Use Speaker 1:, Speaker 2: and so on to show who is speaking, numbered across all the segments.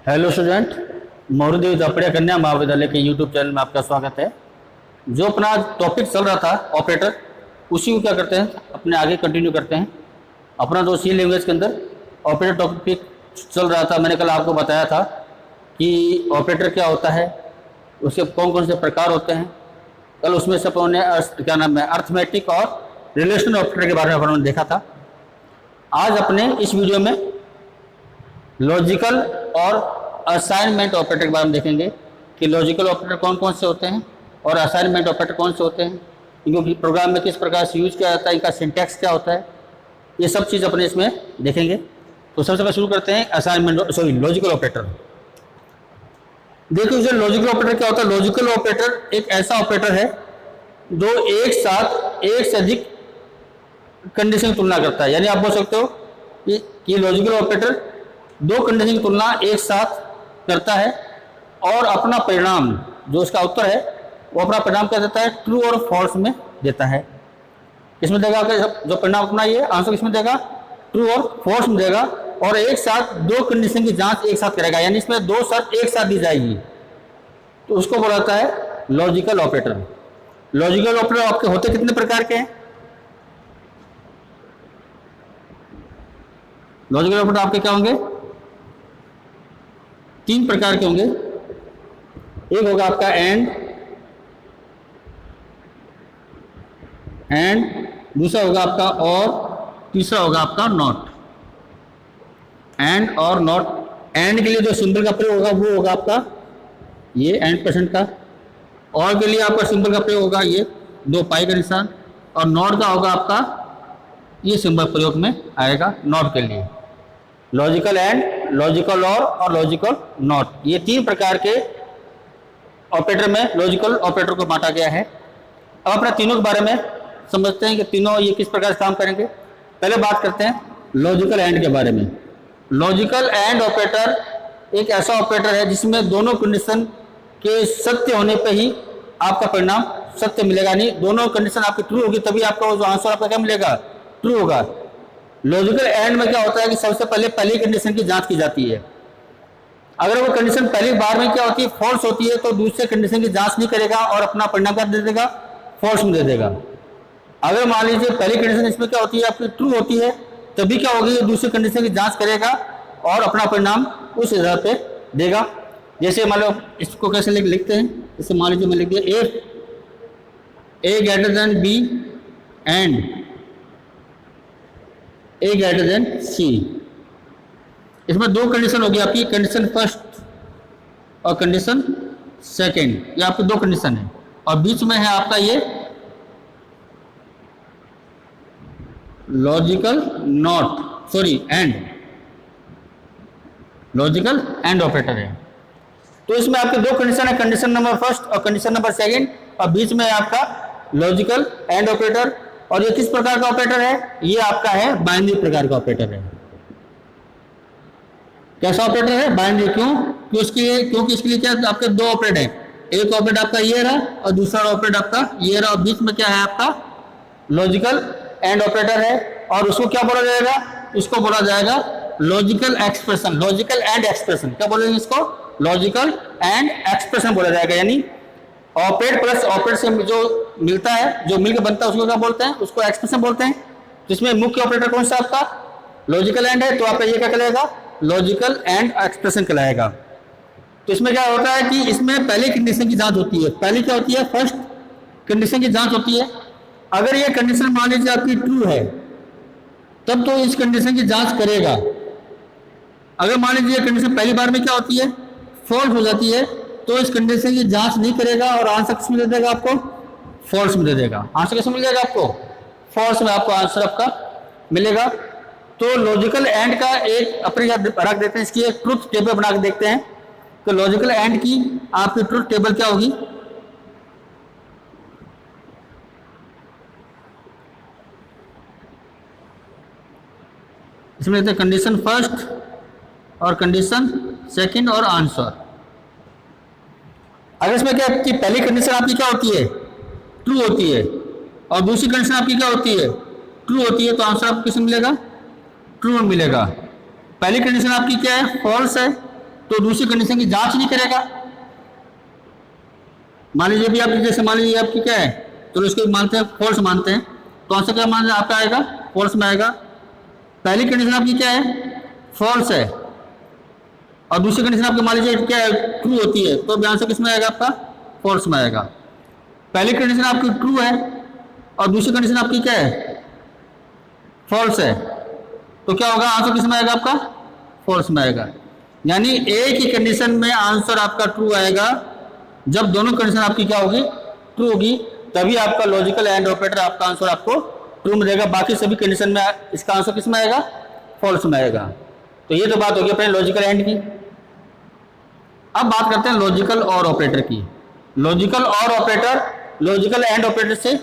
Speaker 1: Hello student, मौर्यदेव दापड़िया कन्या महाविद्यालय के यूट्यूब चैनल में आपका स्वागत है। जो अपना टॉपिक चल रहा था ऑपरेटर, उसी को क्या करते हैं अपने आगे कंटिन्यू करते हैं। अपना जो सी लैंग्वेज के अंदर ऑपरेटर टॉपिक चल रहा था, मैंने कल आपको बताया था कि ऑपरेटर क्या होता है, उसके कौन कौन से प्रकार होते हैं। कल उसमें से अपने क्या नाम है अर्थमेटिक और रिलेशनल ऑपरेटर के बारे में अपने देखा था। आज अपने इस वीडियो में लॉजिकल और असाइनमेंट ऑपरेटर के बारे में देखेंगे कि लॉजिकल ऑपरेटर कौन कौन से होते हैं और असाइनमेंट ऑपरेटर कौन से होते हैं, इनको प्रोग्राम में किस प्रकार से यूज किया जाता है, इनका सिंटैक्स क्या होता है, ये सब चीज़ अपने इसमें देखेंगे। तो सबसे पहले शुरू करते हैं लॉजिकल ऑपरेटर। देखिए जो लॉजिकल ऑपरेटर क्या होता है। लॉजिकल ऑपरेटर एक ऐसा ऑपरेटर है जो एक साथ एक से अधिक कंडीशन की तुलना करता है। यानी आप बोल सकते हो कि लॉजिकल ऑपरेटर दो कंडीशन की तुलना एक साथ करता है और अपना परिणाम जो उसका उत्तर है वो अपना परिणाम क्या देता है, ट्रू और फॉल्स में देता है। किसमें देगा, जो परिणाम अपना ये आंसर किसमें देगा, ट्रू और फॉल्स में देगा। और एक साथ दो कंडीशन की जांच एक साथ करेगा, यानी इसमें दो शर्त एक साथ दी जाएगी, तो उसको बोला जाता है लॉजिकल ऑपरेटर। लॉजिकल ऑपरेटर आपके होते कितने प्रकार के हैं? लॉजिकल ऑपरेटर आपके क्या होंगे, तीन प्रकार के होंगे। एक होगा आपका एंड, दूसरा होगा आपका और, तीसरा होगा आपका नॉट। एंड और नॉट। एंड के लिए जो सिंबल का प्रयोग होगा वो होगा आपका ये एंड परसेंट का, और के लिए आपका सिंबल का प्रयोग होगा ये दो पाई का निशान, और नॉट का होगा आपका ये सिंबल प्रयोग में आएगा नॉट के लिए। लॉजिकल एंड, लॉजिकल और लॉजिकल नॉट, ये तीन प्रकार के ऑपरेटर में लॉजिकल ऑपरेटर को बांटा गया है। अब अपने तीनों के बारे में समझते हैं कि तीनों ये किस प्रकार से काम करेंगे। पहले बात करते हैं लॉजिकल एंड के बारे में। लॉजिकल एंड ऑपरेटर एक ऐसा ऑपरेटर है जिसमें दोनों कंडीशन के सत्य होने पर ही आपका परिणाम सत्य मिलेगा। नहीं, दोनों कंडीशन आपकी ट्रू होगी तभी आपका वो जो आंसर आपका क्या मिलेगा, ट्रू होगा। लॉजिकल एंड में क्या होता है कि सबसे पहले पहली कंडीशन की जांच की जाती है। अगर वो कंडीशन पहली बार में क्या होती है, फॉल्स होती है, तो दूसरे कंडीशन की जांच नहीं करेगा और अपना परिणाम क्या दे देगा, फॉल्स में दे देगा। अगर मान लीजिए पहली कंडीशन इसमें क्या होती है आपकी ट्रू होती है, तभी क्या होगी, दूसरी कंडीशन की जांच करेगा और अपना परिणाम उस आधार पे देगा। जैसे मान लो इसको कैसे लिखते हैं, जैसे मान लीजिए मैं लिख दिया if A greater than B and A greater than C. इसमें दो कंडीशन होगी आपकी, कंडीशन फर्स्ट और कंडीशन सेकेंड, ये आपकी दो कंडीशन है, और बीच में है आपका ये logical and, logical and operator है। तो इसमें आपके दो कंडीशन है, कंडीशन नंबर फर्स्ट और कंडीशन नंबर सेकेंड, और बीच में है आपका लॉजिकल एंड ऑपरेटर। और ये किस प्रकार का ऑपरेटर है, ये आपका है बाइनरी प्रकार का ऑपरेटर है। कैसा ऑपरेटर है, बाइनरी। क्यों? क्योंकि इसके लिए क्या आपके दो ऑपरेटर हैं, एक ऑपरेटर आपका ये रहा और दूसरा ऑपरेटर आपका ये रहा, और बीच में क्या है आपका लॉजिकल एंड ऑपरेटर है। और उसको क्या बोला जाएगा, इसको बोला जाएगा logical expression, logical and expression. क्या बोलेंगे इसको, लॉजिकल एंड एक्सप्रेशन बोला जाएगा। यानी ऑपरेट प्लस ऑपरेट से जो मिलता है, जो मिलकर बनता है, उसको क्या बोलते हैं, उसको एक्सप्रेशन बोलते हैं। जिसमें मुख्य ऑपरेटर कौन सा आपका लॉजिकल एंड है, तो आपका ये क्या कहलाएगा, लॉजिकल एंड एक्सप्रेशन कहलाएगा। तो इसमें क्या होता है कि इसमें पहले कंडीशन की जांच होती है। पहले क्या होती है, फर्स्ट कंडीशन की जांच होती है। अगर ये कंडीशन मान लीजिए आपकी ट्रू है तब तो इस कंडीशन की जांच करेगा। अगर मान लीजिए कंडीशन पहली बार में क्या होती है, फॉल्स हो जाती है, तो इस कंडीशन की जांच नहीं करेगा और आंसर किस में दे देगा आपको, फॉल्स में दे देगा। आंसर किस में मिल जाएगा आपको, फॉल्स में आपको आंसर आपका मिलेगा। तो लॉजिकल एंड का एक अपने रख देते हैं, इसकी एक ट्रुथ टेबल बना के देखते हैं। तो लॉजिकल एंड की आपकी ट्रुथ टेबल क्या होगी, इसमें देखते हैं कंडीशन फर्स्ट और कंडीशन सेकंड और आंसर। अगर इसमें क्या कि पहली कंडीशन आपकी क्या होती है, ट्रू होती है, और दूसरी कंडीशन आपकी क्या होती है, ट्रू होती है, तो आंसर आपको किसमें मिलेगा, ट्रू मिलेगा। पहली कंडीशन आपकी क्या है, फॉल्स है, तो दूसरी कंडीशन की जांच नहीं करेगा। मान लीजिए भी आप, जैसे मान लीजिए आपकी क्या है, तो इसको मानते हैं फॉल्स मानते हैं, तो आंसर क्या मान आपका आएगा, फॉल्स में आएगा। पहली कंडीशन आपकी क्या है, फॉल्स है, और दूसरी कंडीशन आपकी मान लीजिए क्या है, ट्रू होती है, तो आंसर किस में आएगा आपका, फॉल्स में आएगा। पहली कंडीशन आपकी ट्रू है और दूसरी कंडीशन आपकी क्या है, फॉल्स है, तो क्या होगा, आंसर किस में आएगा आपका, फॉल्स में आएगा। यानी एक ही कंडीशन में आंसर आपका ट्रू आएगा, जब दोनों कंडीशन आपकी क्या होगी, ट्रू होगी, तभी आपका लॉजिकल एंड ऑपरेटर आपका आंसर आपको ट्रू मिलेगा। बाकी सभी कंडीशन में इसका आंसर किस में आएगा, फॉल्स में आएगा। तो ये तो बात होगी अपने लॉजिकल एंड की। अब बात करते हैं लॉजिकल और ऑपरेटर की। लॉजिकल और ऑपरेटर लॉजिकल एंड ऑपरेटर से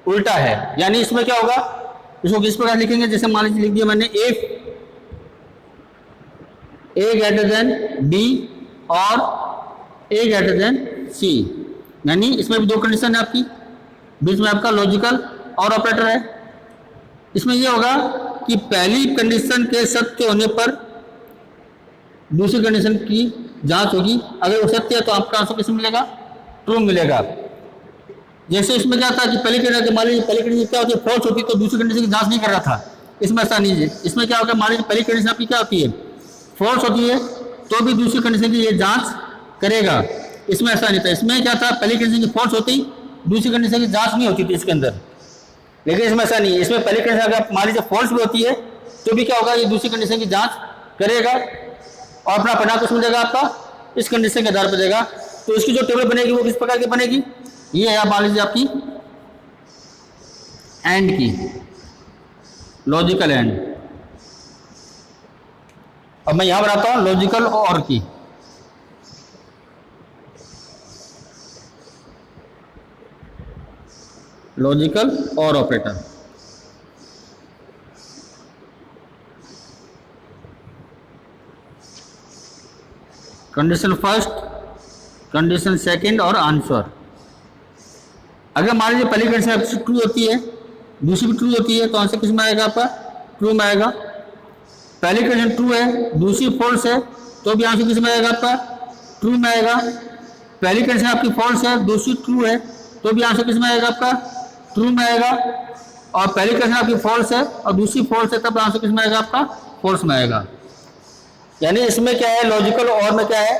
Speaker 1: उल्टा है। यानी इसमें क्या होगा, इसको किस प्रकार लिखेंगे, जैसे मान लीजिए लिख दिया मैंने if A greater than B और ए ग्रेटर देन सी, यानी इसमें भी दो कंडीशन है आपकी, बीच में आपका लॉजिकल और ऑपरेटर है। इसमें यह होगा कि पहली कंडीशन के सत्य होने पर दूसरी कंडीशन की जांच होगी, अगर वो सत्य है तो आपका आंसर किस मिलेगा, ट्रू मिलेगा। जैसे इसमें क्या था कि पहली कंडीशन, मान लीजिए पहली कंडीशन क्या होती है, फॉल्स होती है, तो दूसरी कंडीशन की जांच नहीं कर रहा था। इसमें ऐसा नहीं है, इसमें क्या होगा, मान लीजिए पहली कंडीशन आपकी क्या होती है, फॉल्स होती है, तो भी दूसरी कंडीशन की ये जांच करेगा। इसमें ऐसा नहीं था, इसमें क्या था, पहली कंडीशन की फॉल्स होती, दूसरी कंडीशन की जांच नहीं होती थी इसके अंदर। लेकिन इसमें ऐसा नहीं है, इसमें पहली कंडीशन अगर मान लीजिए फॉल्स भी होती है, तो भी क्या होगा, ये दूसरी कंडीशन की जांच करेगा और अपना परिणाम कुछ मिलेगा आपका इस कंडीशन के आधार पर देगा। तो इसकी जो टेबल बनेगी वो किस प्रकार की बनेगी, ये है आप मान लीजिए आपकी एंड की, लॉजिकल एंड। अब मैं यहां बनाता हूं लॉजिकल और की। लॉजिकल और operator, condition first, condition second और आंसर। अगर मान लीजिए पहली कंडीशन ट्रू होती है, दूसरी भी ट्रू होती है, तो आंसर किस में आएगा आपका, ट्रू में आएगा। पहली कंडीशन ट्रू है, दूसरी फॉल्स है, तो भी आंसर किस में आएगा आपका, ट्रू में आएगा। पहली कंडीशन आपकी फॉल्स है, दूसरी ट्रू है, तो भी आंसर किस में आएगा आपका, ट्रू में आएगा। और पहली कंडीशन आपकी फॉल्स है और दूसरी फॉल्स है, तब आंसर किस में आएगा आपका, फॉल्स में आएगा। यानी इसमें क्या है, लॉजिकल और में क्या है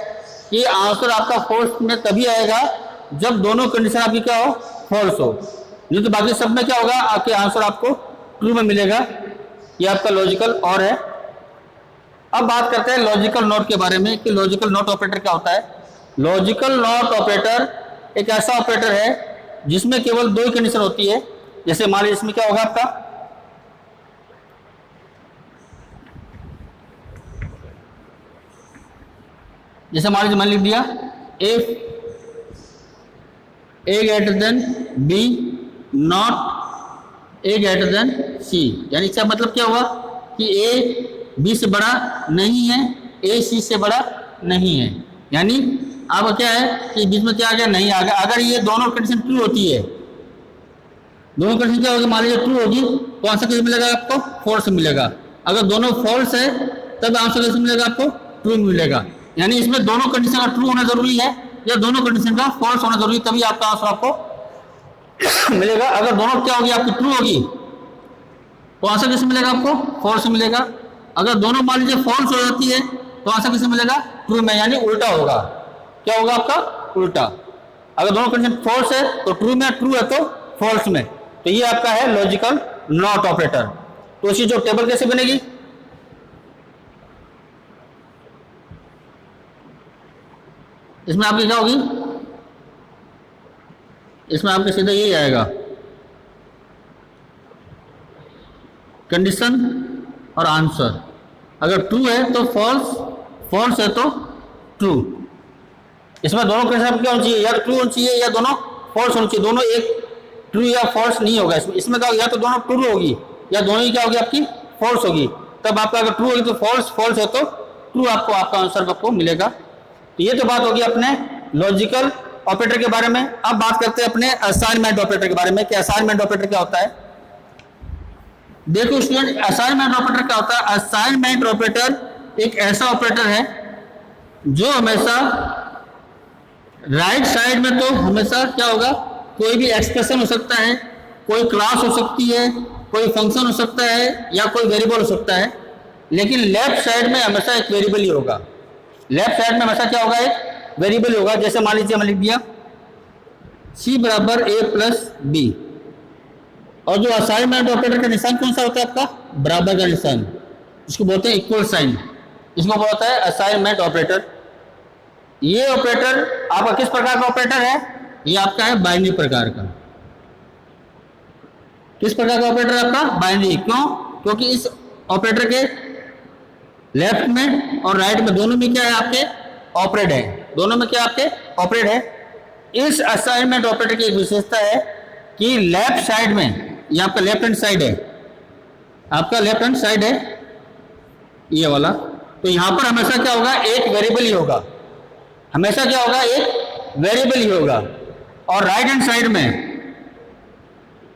Speaker 1: कि आंसर आपका फॉल्स में तभी आएगा जब दोनों कंडीशन आपकी क्या हो, फॉल्स हो, नहीं तो बाकी सब में क्या होगा, आपके आंसर आपको ट्रू में मिलेगा। ये आपका लॉजिकल और है। अब बात करते हैं लॉजिकल नॉट के बारे में कि लॉजिकल नॉट ऑपरेटर क्या होता है। लॉजिकल नॉट ऑपरेटर एक ऐसा ऑपरेटर है जिसमें केवल दो ही कंडीशन होती है। जैसे मान लीजिए इसमें क्या होगा आपका, जैसे मान लीजिए मैंने लिख दिया if A greater than B not A greater than C, यानी इसका मतलब क्या हुआ कि ए बी से बड़ा नहीं है, ए सी से बड़ा नहीं है। यानी अब क्या है कि बीच में क्या आ गया, नहीं आ गया। अगर ये दोनों कंडीशन ट्रू होती है, दोनों कंडीशन क्या होगी, मान लीजिए ट्रू होगी, तो आंसर किस मिलेगा आपको, फॉल्स मिलेगा। अगर दोनों फॉल्स है तब आंसर किस मिलेगा आपको, ट्रू मिलेगा। यानी इसमें दोनों कंडीशन का ट्रू होना जरूरी है या दोनों कंडीशन का फॉल्स होना जरूरी है, तभी आपका आंसर आपको मिलेगा। अगर दोनों क्या होगी, आपकी ट्रू होगी, तो आंसर किस मिलेगा आपको, फॉल्स मिलेगा। अगर दोनों मान लीजिए फॉल्स हो जाती है तो आंसर किस मिलेगा, ट्रू में, यानी उल्टा होगा। क्या होगा आपका, उल्टा। अगर दोनों कंडीशन फॉल्स है तो ट्रू में, ट्रू है तो फॉल्स में। तो ये आपका है लॉजिकल नॉट ऑपरेटर। तो इसकी जो टेबल कैसे बनेगी, इसमें आपकी क्या होगी, इसमें आपके सीधा यही आएगा कंडीशन और आंसर। अगर ट्रू है तो फॉल्स, फॉल्स है तो ट्रू। इसमें दोनों कंडीशन क्या होनी चाहिए, या ट्रू होनी चाहिए या दोनों फॉल्स होनी चाहिए। दोनों एक ट्रू या फॉल्स नहीं होगा इसमें क्या, या तो दोनों ट्रू होगी या दोनों ही क्या होगी आपकी, फॉल्स होगी। तब आपका अगर ट्रू होगी तो फॉल्स, फॉल्स है तो ट्रू, आपको आपका आंसर आपको मिलेगा। तो ये तो बात होगी अपने लॉजिकल ऑपरेटर के बारे में। अब बात करते हैं अपने असाइनमेंट ऑपरेटर के बारे में कि असाइनमेंट ऑपरेटर क्या होता है। देखो स्टूडेंट, असाइनमेंट ऑपरेटर क्या होता है। असाइनमेंट ऑपरेटर एक ऐसा ऑपरेटर है जो हमेशा राइट साइड में तो हमेशा क्या होगा, कोई भी एक्सप्रेशन हो सकता है, कोई क्लास हो सकती है, कोई फंक्शन हो सकता है या कोई वेरिएबल हो सकता है, लेकिन लेफ्ट साइड में हमेशा एक वेरिएबल ही होगा। लेफ्ट साइड में हमेशा क्या होगा, एक वेरिएबल होगा। जैसे मान लीजिए हमने लिख दिया c बराबर a प्लस बी, और जो असाइनमेंट ऑपरेटर का निशान कौन सा होता है आपका, बराबर का निशान, इसको बोलते हैं इक्वल साइन, इसको बोलता है असाइनमेंट ऑपरेटर। ये ऑपरेटर आपका किस प्रकार का ऑपरेटर है, ये आपका है बाइनरी प्रकार का। किस प्रकार का ऑपरेटर आपका, बाइनरी। क्यों, क्योंकि इस ऑपरेटर के लेफ्ट में और राइट में दोनों में क्या है, आपके ऑपरेट है, दोनों में क्या आपके ऑपरेट है। इस असाइनमेंट ऑपरेटर की एक विशेषता है कि लेफ्ट साइड में, ये आपका लेफ्ट हैंड साइड है, आपका लेफ्ट हैंड साइड है ये वाला, तो यहां पर हमेशा क्या होगा, एक वेरिएबल ही होगा, हमेशा क्या होगा, एक वेरिएबल ही होगा। और राइट हैंड साइड में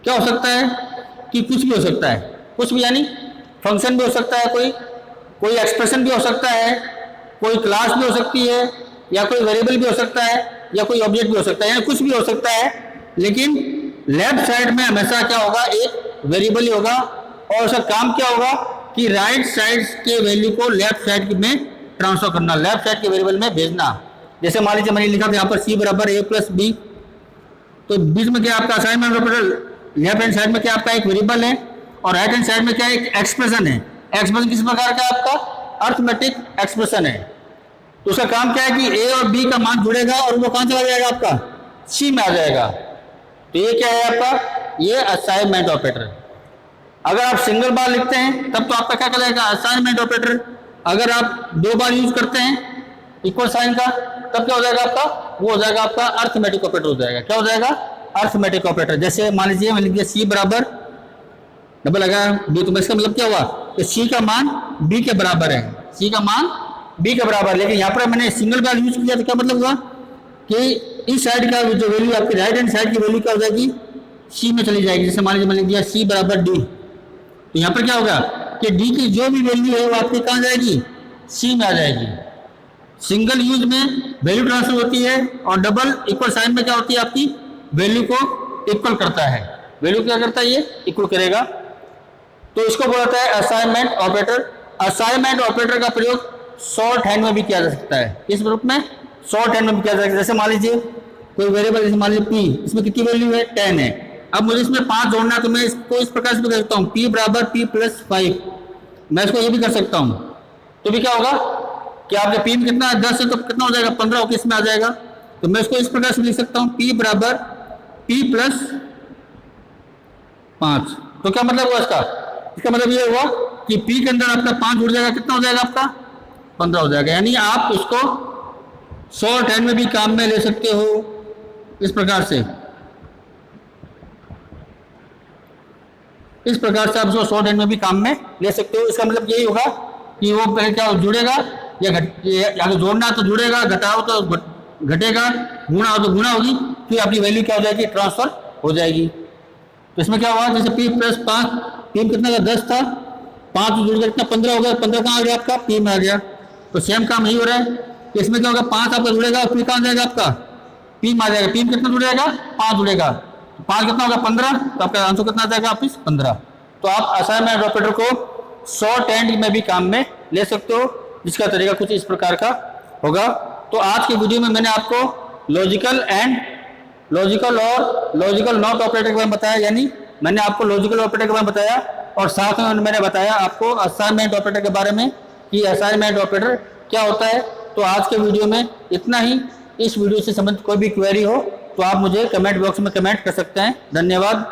Speaker 1: क्या हो सकता है कि कुछ भी हो सकता है, कुछ भी यानी फंक्शन भी हो सकता है, कोई एक्सप्रेशन भी हो सकता है, कोई क्लास भी हो सकती है, या कोई वेरिएबल भी हो सकता है, या कोई ऑब्जेक्ट भी हो सकता है, यानी कुछ भी हो सकता है। लेकिन लेफ्ट साइड में हमेशा क्या होगा, एक वेरिएबल ही होगा। और उसका काम क्या होगा कि राइट साइड के वैल्यू को लेफ्ट साइड में ट्रांसफर करना, लेफ्ट साइड के वेरिएबल में भेजना। जैसे मान लीजिए मैंने लिखा था यहाँ पर c बराबर a प्लस बी, तो बीच में क्या आपका assignment operator, left hand side में क्या आपका एक वेरिएबल है, और राइट हैंड साइड में क्या एक एक्सप्रेशन है। एक्सप्रेशन किस प्रकार का, आपका अर्थमेटिक एक्सप्रेशन है। तो उसका काम क्या है कि a और b का मान जुड़ेगा और वो कहाँ चला जाएगा, आपका c में आ जाएगा। तो ये क्या है आपका, ये असाइनमेंट ऑपरेटर। अगर आप सिंगल बार लिखते हैं तब तो आपका क्या कहलाएगा, असाइनमेंट ऑपरेटर। अगर आप दो बार यूज करते हैं इक्वल साइन का, तब क्या हो जाएगा आपका, वो हो जाएगा आपका अर्थमेटिक ऑपरेटर हो जाएगा। क्या हो जाएगा, अर्थमेटिक ऑपरेटर। जैसे मान लीजिए मैंने लिख दिया c बराबर डबल लगा b, तो इसका मतलब क्या हुआ कि c का मान b के बराबर है, c का मान b के बराबर। लेकिन यहाँ पर मैंने सिंगल बार यूज किया तो क्या मतलब हुआ कि इस साइड का जो वैल्यू आपकी राइट हैंड साइड की वैल्यू क्या हो जाएगी, c में चली जाएगी। जैसे मान लीजिए मैंने लिख दिया c बराबर d, तो यहाँ पर क्या होगा कि d की जो भी वैल्यू है वो आपकी कहाँ जाएगी, c में आ जाएगी। सिंगल यूज में वैल्यू ट्रांसफर होती है, और डबल इक्वल साइन में क्या होती है, आपकी वैल्यू को इक्वल करता है। वैल्यू क्या करता है, ये इक्वल करेगा। तो इसको बोलता है असाइनमेंट ऑपरेटर। असाइनमेंट ऑपरेटर का प्रयोग शॉर्ट हैंड में भी किया जा सकता है। इस रूप में शॉर्ट हैंड में भी किया जा सकता है। जैसे मान लीजिए कोई वेरिएबल, जैसे मान लीजिए p, इसमें कितनी वैल्यू है, 10 है। अब मुझे इसमें 5 जोड़ना है, तो मैं इसको इस प्रकार से भी कर सकता हूँ, p बराबर p प्लस 5। मैं इसको ये भी कर सकता हूँ, तो भी क्या होगा कि आपके p में कितना 10 है, तो कितना हो जाएगा, 15 होकर इसमें आ जाएगा। तो मैं इसको इस प्रकार से लिख सकता हूँ, p बराबर p प्लस 5। तो क्या मतलब हुआ इसका, इसका मतलब ये हुआ कि p के अंदर आपका 5 जुड़ जाएगा, कितना हो जाएगा आपका, 15 हो जाएगा। यानी आप इसको शॉर्ट हैंड में भी काम में ले सकते हो इस प्रकार से। इस प्रकार से आप इसको शॉर्ट हैंड में भी काम में ले सकते हो। इसका मतलब यही होगा कि वो पहले क्या जुड़ेगा, या जोड़ना तो जुड़ेगा, घटाओ तो घटेगा, गुणा हो तो गुणा होगी, फिर आपकी वैल्यू क्या हो जाएगी, ट्रांसफर हो जाएगी। तो इसमें क्या हुआ, जैसे p प्लस 5, p कितना था, 10 था, 5 जुड़ गया, कितना 15 हो गया, 15 कहाँ आ गया आपका, p में आ गया। तो सेम काम यही हो रहा है कि इसमें क्या होगा, 5 आपका जुड़ेगा, फिर कहाँ जाएगा आपका, p में आ जाएगा। p में कितना जुड़ेगा, 5 जुड़ेगा, 5 कितना होगा, 15, तो आपका आंसर कितना आ जाएगा वापिस 15। तो आप असाइनमेंट ऑपरेटर को शॉर्ट हैंड में भी काम में ले सकते हो, जिसका तरीका कुछ इस प्रकार का होगा। तो आज की वीडियो में मैंने आपको लॉजिकल और लॉजिकल नॉट ऑपरेटर के बारे में बताया, यानी मैंने आपको लॉजिकल ऑपरेटर के बारे में बताया, और साथ में मैंने बताया आपको असाइनमेंट ऑपरेटर के बारे में कि असाइनमेंट ऑपरेटर क्या होता है। तो आज के वीडियो में इतना ही। इस वीडियो से संबंधित कोई भी क्वेरी हो तो आप मुझे कमेंट बॉक्स में कमेंट कर सकते हैं। धन्यवाद।